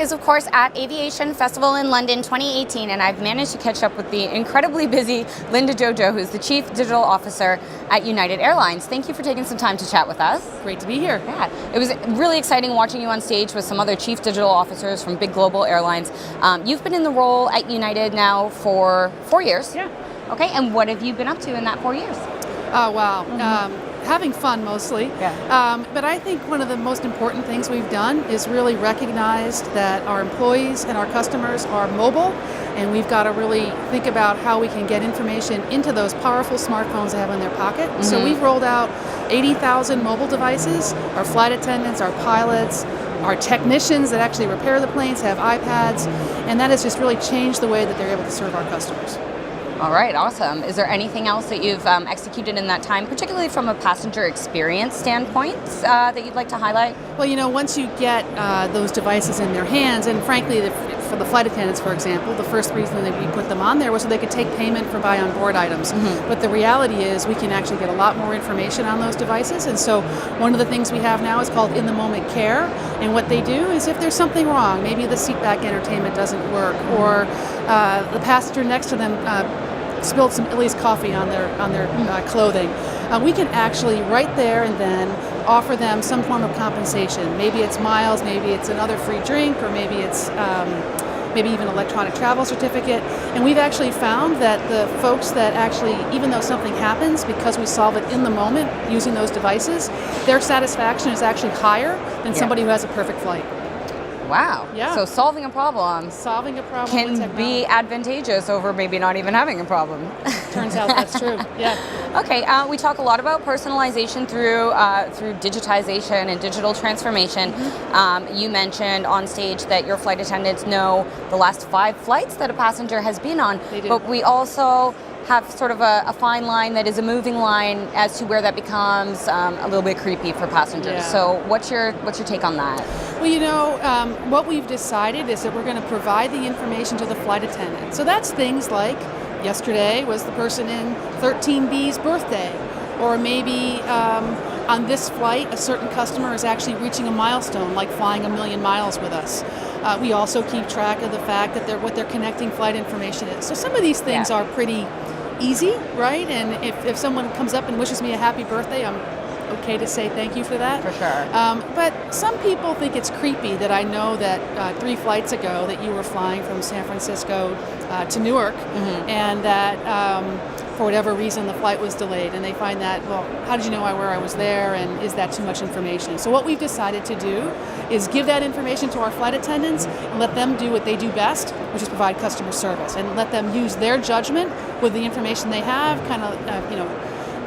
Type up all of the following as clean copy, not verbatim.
is, of course, at Aviation Festival in London 2018, and I've managed to catch up with the incredibly busy Linda Jojo, who's the Chief Digital Officer at United Airlines. Thank you for taking some time to chat with us. Great to be here. Yeah, it was really exciting watching you on stage with some other Chief Digital Officers from big global airlines. You've been in the role at United now for 4 years. Yeah. Okay, and what have you been up to in that 4 years? Oh, wow. Having fun mostly. Yeah. But I think one of the most important things we've done is really recognize that our employees and our customers are mobile, and we've got to really think about how we can get information into those powerful smartphones they have in their pocket. So we've rolled out 80,000 mobile devices. Our flight attendants, our pilots, our technicians that actually repair the planes have iPads, and that has just really changed the way that they're able to serve our customers. All right, awesome. Is there anything else that you've executed in that time, particularly from a passenger experience standpoint, that you'd like to highlight? Well, once you get those devices in their hands, and frankly, for the flight attendants, for example, the first reason that we put them on there was so they could take payment for buy on board items. But the reality is we can actually get a lot more information on those devices. And so one of the things we have now is called in-the-moment care. And what they do is if there's something wrong, maybe the seat back entertainment doesn't work, or the passenger next to them spilled some Illy's coffee on their clothing, we can actually right there and then offer them some form of compensation. Maybe it's miles, maybe it's another free drink, or maybe it's maybe even electronic travel certificate. And we've actually found that the folks that actually, even though something happens, because we solve it in the moment using those devices, their satisfaction is actually higher than somebody who has a perfect flight. Wow. Yeah. So solving a problem can be advantageous over maybe not even having a problem. Turns out that's true. Yeah. Okay. We talk a lot about personalization through digitization and digital transformation. You mentioned on stage that your flight attendants know the last 5 flights that a passenger has been on. They do. But we also have sort of a fine line that is a moving line as to where that becomes a little bit creepy for passengers. Yeah. So what's your take on that? Well, what we've decided is that we're going to provide the information to the flight attendant. So that's things like yesterday was the person in 13B's birthday, or maybe on this flight a certain customer is actually reaching a milestone, like flying 1 million miles with us. We also keep track of the fact that what their connecting flight information is. So some of these things are pretty easy, right? And if someone comes up and wishes me a happy birthday, I'm okay to say thank you for that. For sure. But some people think it's creepy that I know that 3 flights ago that you were flying from San Francisco to Newark, and that for whatever reason the flight was delayed, and they find that, well, how did you know where I was there, and is that too much information? So what we've decided to do is give that information to our flight attendants and let them do what they do best, which is provide customer service, and let them use their judgment with the information they have, kind of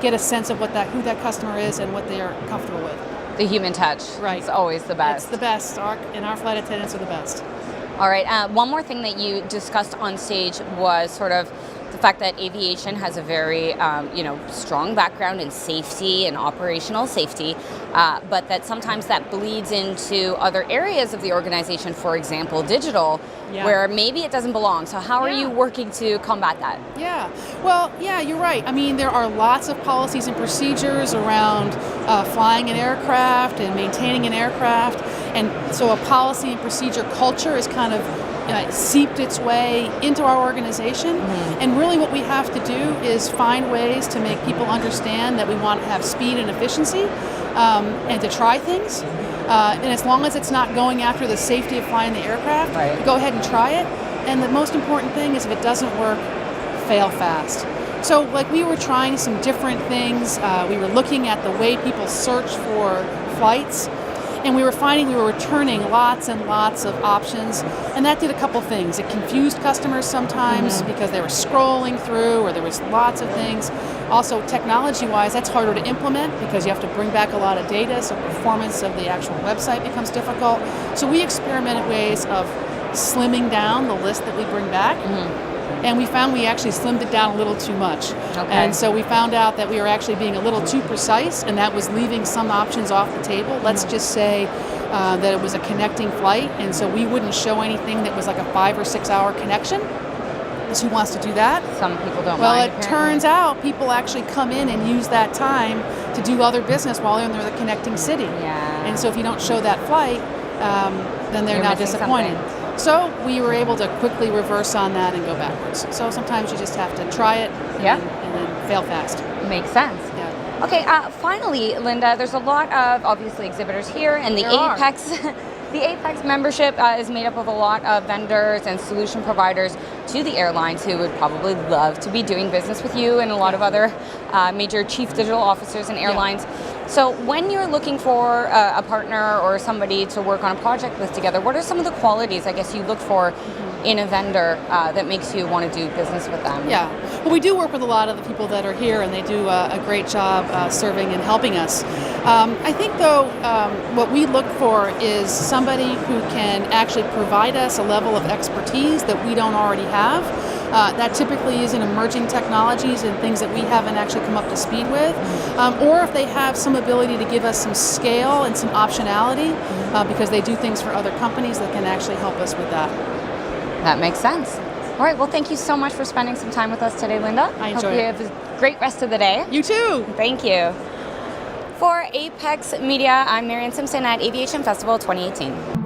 get a sense of who that customer is and what they are comfortable with. The human touch. Right. It's always the best. It's the best, and our flight attendants are the best. All right. One more thing that you discussed on stage was sort of the fact that aviation has a very, strong background in safety and operational safety, but that sometimes that bleeds into other areas of the organization, for example, digital, where maybe it doesn't belong. So how are you working to combat that? Yeah. Well, yeah, you're right. I mean, there are lots of policies and procedures around flying an aircraft and maintaining an aircraft, and so a policy and procedure culture is kind of seeped its way into our organization. And really what we have to do is find ways to make people understand that we want to have speed and efficiency, and to try things. And as long as it's not going after the safety of flying the aircraft, go ahead and try it. And the most important thing is if it doesn't work, fail fast. So we were trying some different things. We were looking at the way people search for flights, and we were finding we were returning lots and lots of options, and that did a couple things. It confused customers sometimes because they were scrolling through, or there was lots of things. Also, technology-wise, that's harder to implement because you have to bring back a lot of data, so performance of the actual website becomes difficult. So we experimented ways of slimming down the list that we bring back. And we found we actually slimmed it down a little too much. And so we found out that we were actually being a little too precise, and that was leaving some options off the table. Let's just say that it was a connecting flight, and so we wouldn't show anything that was like a 5 or 6 hour connection. Because who wants to do that? Some people don't Well, mind, it turns out people actually come in and use that time to do other business while they're in the connecting city. Yeah. And so if you don't show that flight, then they're You're not missing disappointed. So we were able to quickly reverse on that and go backwards. So sometimes you just have to try it Yeah. and then fail fast. Makes sense. Yeah. Okay, finally, Linda, there's a lot of obviously exhibitors here, and the There are. Apex, the Apex membership is made up of a lot of vendors and solution providers to the airlines who would probably love to be doing business with you and a lot of other major chief digital officers in airlines. So when you're looking for a partner or somebody to work on a project with together, what are some of the qualities I guess you look for in a vendor that makes you want to do business with them? Yeah. Well, we do work with a lot of the people that are here, and they do a great job serving and helping us. I think, though, what we look for is somebody who can actually provide us a level of expertise that we don't already have. That typically is in emerging technologies and things that we haven't actually come up to speed with. Or if they have some ability to give us some scale and some optionality, because they do things for other companies that can actually help us with that. That makes sense. All right, well, thank you so much for spending some time with us today, Linda. I enjoyed Hope you it. have a great rest of the day. You too. Thank you. For Apex Media, I'm Marianne Simpson at Aviation Festival 2018.